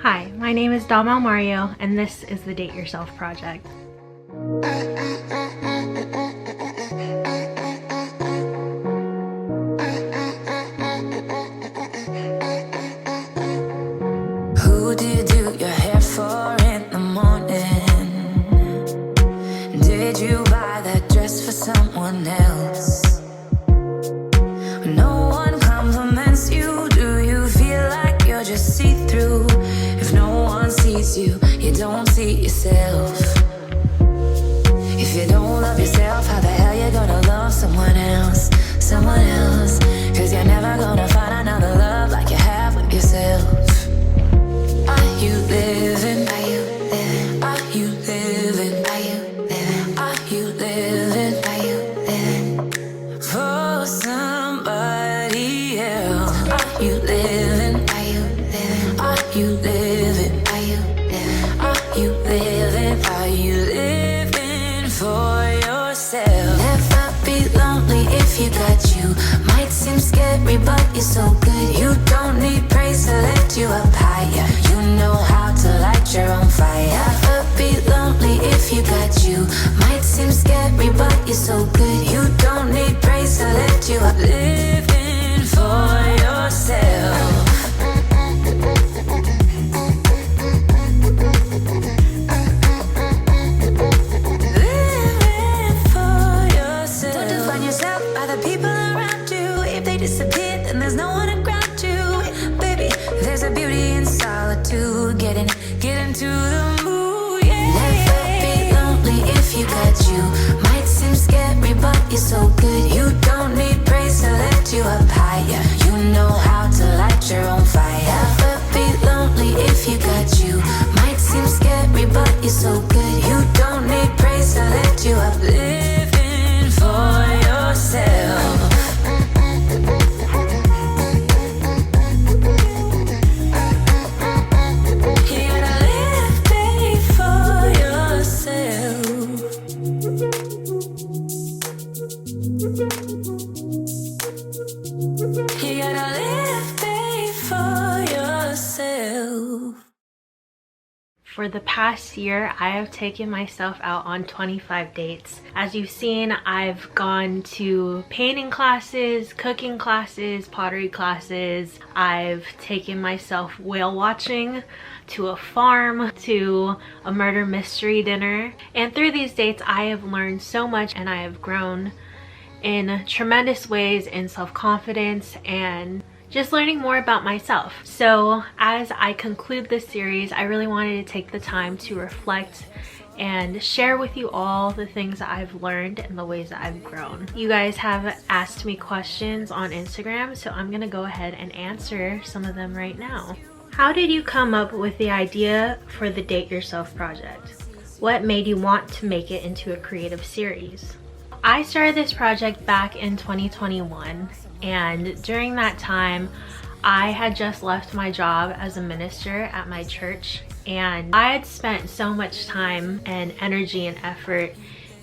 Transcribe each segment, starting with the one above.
Hi, my name is Dom Mario, and this is the Date Yourself Project. Who do you do your hair for in the morning? Did you buy that dress for someone else? When no one compliments you, do you feel like you're just see-through? If no one sees you, you don't see yourself. If you don't love yourself, how the hell you gonna love someone else? Someone else, 'cause you're never gonna find another love like you have with yourself. Are you living? Are you living? Are you living? Are you living? Are you living? Are you living for somebody else? Are you living? Are you living? Are you living? Are you living? Are you living? Are you living for yourself? Never be lonely if you got you. Might seem scary, but you're so good. You don't need praise to lift you up higher. You know how to light your own fire. Never be lonely if you got you. Might seem scary, but you're so good. You don't need praise to lift you up. Living for yourself. Living for yourself. Don't define yourself by the people around you. If they disappear, then there's no one to ground you. Baby, there's a beauty in solitude. Get into the mood, yeah. Never be lonely if you got you. Might seem scary, but you're so good. You don't need praise to lift you up higher. You know how to light your own fire. Never be lonely if you got you. Might seem scary, but you're so good. You don't need praise to lift you up. Living for yourself. You gotta live big for yourself. You gotta live big for yourself. For the past year, I have taken myself out on 25 dates. As you've seen, I've gone to painting classes, cooking classes, pottery classes. I've taken myself whale watching, to a farm, to a murder mystery dinner. And through these dates, I have learned so much and I have grown in tremendous ways in self-confidence and just learning more about myself. So as I conclude this series, I really wanted to take the time to reflect and share with you all the things that I've learned and the ways that I've grown. You guys have asked me questions on Instagram, so I'm gonna go ahead and answer some of them right now. How did you come up with the idea for the Date Yourself project? What made you want to make it into a creative series? I started this project back in 2021, and during that time I had just left my job as a minister at my church, and I had spent so much time and energy and effort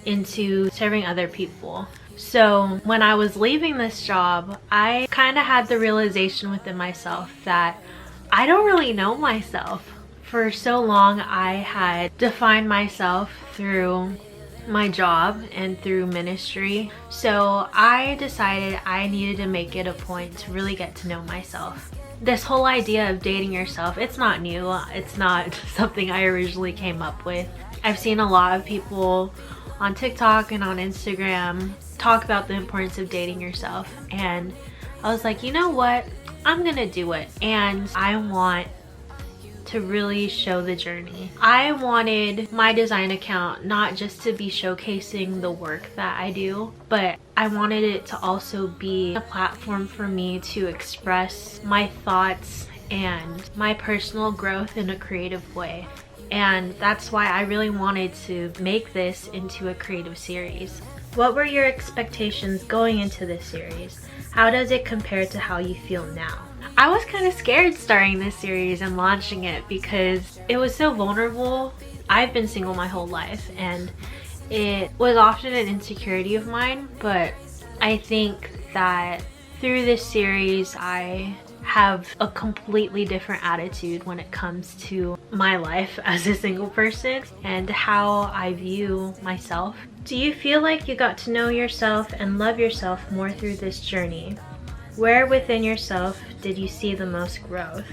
into serving other people. So when I was leaving this job, I kind of had the realization within myself that I don't really know myself. For so long I had defined myself through my job and through ministry, so I decided I needed to make it a point to really get to know myself. This whole idea of dating yourself, it's not new. It's not something I originally came up with. I've seen a lot of people on TikTok and on Instagram talk about the importance of dating yourself, and I was like, you know what, I'm gonna do it, and I want to really show the journey. I wanted my design account not just to be showcasing the work that I do, but I wanted it to also be a platform for me to express my thoughts and my personal growth in a creative way. And that's why I really wanted to make this into a creative series. What were your expectations going into this series? How does it compare to how you feel now? I was kind of scared starting this series and launching it because it was so vulnerable. I've been single my whole life, and it was often an insecurity of mine, but I think that through this series I have a completely different attitude when it comes to my life as a single person and how I view myself. Do you feel like you got to know yourself and love yourself more through this journey? Where within yourself did you see the most growth?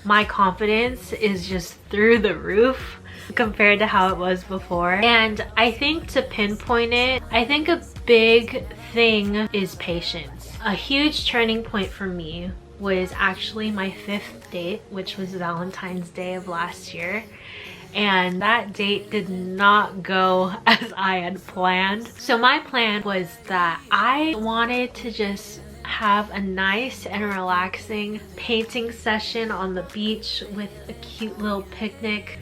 My confidence is just through the roof compared to how it was before. And I think to pinpoint it, I think a big thing is patience. A huge turning point for me was actually my 5th date, which was Valentine's Day of last year. And that date did not go as I had planned. So my plan was that I wanted to just have a nice and relaxing painting session on the beach with a cute little picnic.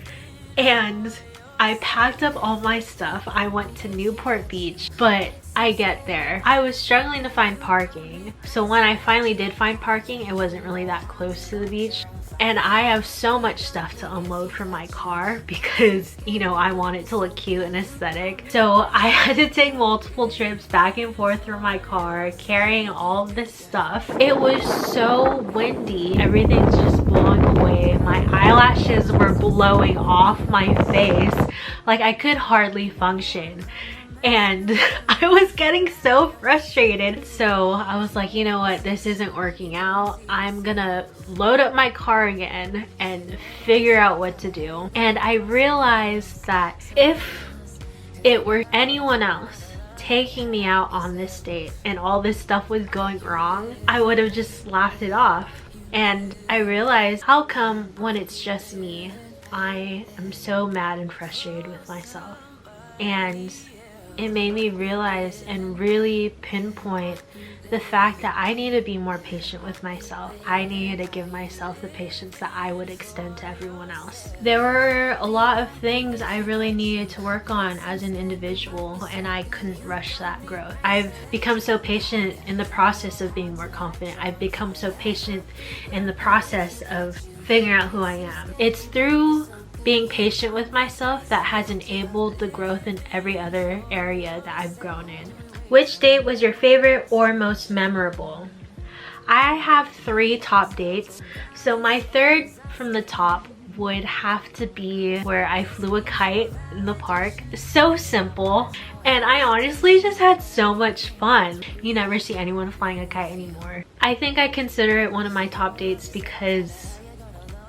And I packed up all my stuff. I went to Newport Beach, but I get there, I was struggling to find parking. So when I finally did find parking, it wasn't really that close to the beach. And I have so much stuff to unload from my car because, you know, I want it to look cute and aesthetic. So I had to take multiple trips back and forth through my car, carrying all of this stuff. It was so windy. Everything's just blowing away. My eyelashes were blowing off my face. Like I could hardly function. And I was getting so frustrated. So I was like, you know what, this isn't working out. I'm gonna load up my car again and figure out what to do. And I realized that if it were anyone else taking me out on this date and all this stuff was going wrong, I would have just laughed it off. And I realized, how come when it's just me, I am so mad and frustrated with myself? And it made me realize and really pinpoint the fact that I need to be more patient with myself. I needed to give myself the patience that I would extend to everyone else. There were a lot of things I really needed to work on as an individual, and I couldn't rush that growth. I've become so patient in the process of being more confident. I've become so patient in the process of figuring out who I am. It's through being patient with myself that has enabled the growth in every other area that I've grown in. Which date was your favorite or most memorable? I have 3 top dates. So my 3rd from the top would have to be where I flew a kite in the park. So simple, and I honestly just had so much fun. You never see anyone flying a kite anymore. I think I consider it one of my top dates because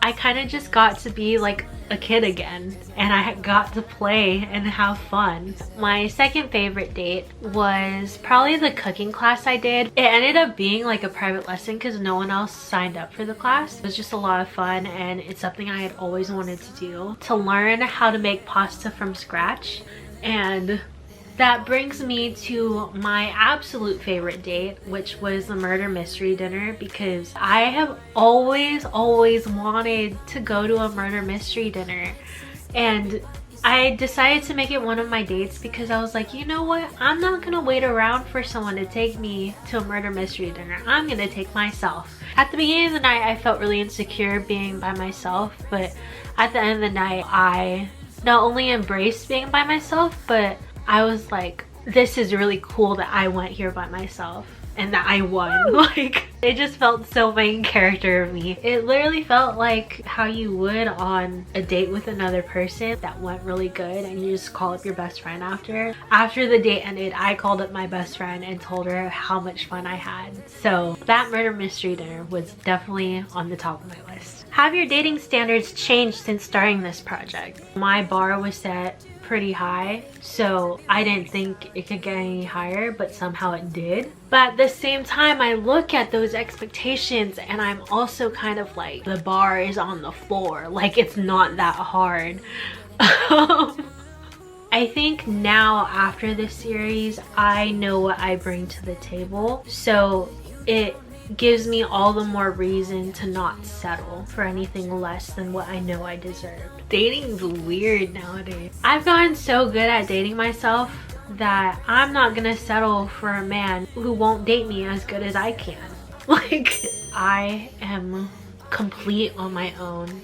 I kind of just got to be like a kid again, and I got to play and have fun. My 2nd favorite date was probably the cooking class I did. It ended up being like a private lesson because no one else signed up for the class. It was just a lot of fun, and it's something I had always wanted to do, to learn how to make pasta from scratch. And that brings me to my absolute favorite date, which was the murder mystery dinner, because I have always wanted to go to a murder mystery dinner. And I decided to make it one of my dates because I was like, you know what? I'm not gonna wait around for someone to take me to a murder mystery dinner. I'm gonna take myself. At the beginning of the night, I felt really insecure being by myself, but at the end of the night, I not only embraced being by myself, but I was like, this is really cool that I went here by myself and that I won. Like, it just felt so main character of me. It literally felt like how you would on a date with another person that went really good, and you just call up your best friend after. After the date ended, I called up my best friend and told her how much fun I had. So that murder mystery dinner was definitely on the top of my list. Have your dating standards changed since starting this project? My bar was set pretty high, so I didn't think it could get any higher, but somehow it did. But at the same time, I look at those expectations and I'm also kind of like, the bar is on the floor, like it's not that hard. I think now after this series, I know what I bring to the table, so it gives me all the more reason to not settle for anything less than what I know I deserve. Dating's weird nowadays. I've gotten so good at dating myself that I'm not gonna settle for a man who won't date me as good as I can. Like, I am complete on my own,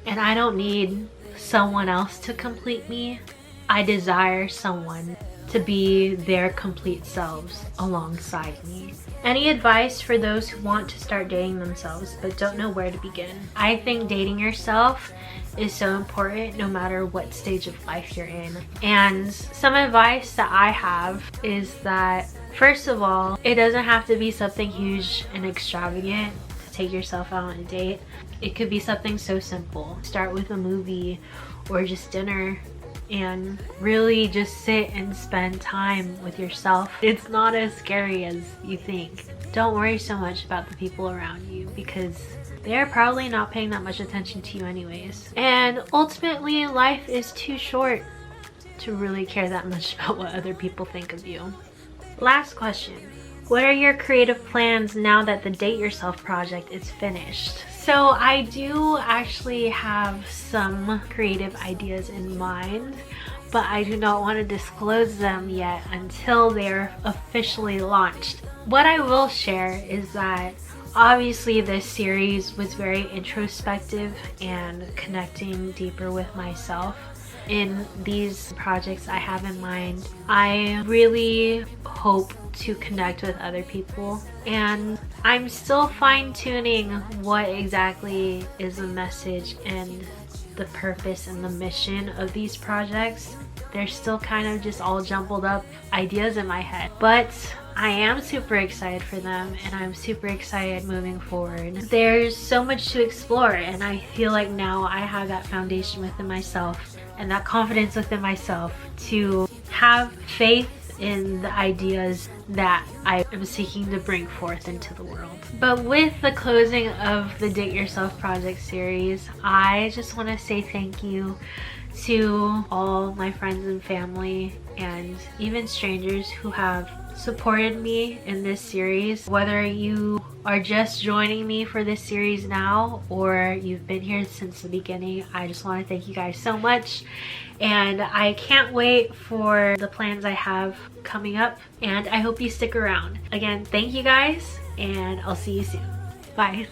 and I don't need someone else to complete me. I desire someone to be their complete selves alongside me. Any advice for those who want to start dating themselves but don't know where to begin? I think dating yourself is so important no matter what stage of life you're in. And some advice that I have is that, first of all, it doesn't have to be something huge and extravagant to take yourself out on a date. It could be something so simple. Start with a movie or just dinner and really just sit and spend time with yourself. It's not as scary as you think. Don't worry so much about the people around you because they're probably not paying that much attention to you anyways. And ultimately, life is too short to really care that much about what other people think of you. Last question. What are your creative plans now that the Date Yourself project is finished? So I do actually have some creative ideas in mind, but I do not want to disclose them yet until they're officially launched. What I will share is that obviously this series was very introspective and connecting deeper with myself. In these projects I have in mind, I really hope to connect with other people, and I'm still fine-tuning what exactly is the message and the purpose and the mission of these projects. They're still kind of just all jumbled up ideas in my head, but I am super excited for them and I'm super excited moving forward. There's so much to explore, and I feel like now I have that foundation within myself and that confidence within myself to have faith in the ideas that I am seeking to bring forth into the world. But with the closing of the Date Yourself project series, I just want to say thank you to all my friends and family and even strangers who have supported me in this series. Whether you are just joining me for this series now or you've been here since the beginning, I just want to thank you guys so much, and I can't wait for the plans I have coming up, and I hope you stick around. Again, thank you guys, and I'll see you soon. Bye.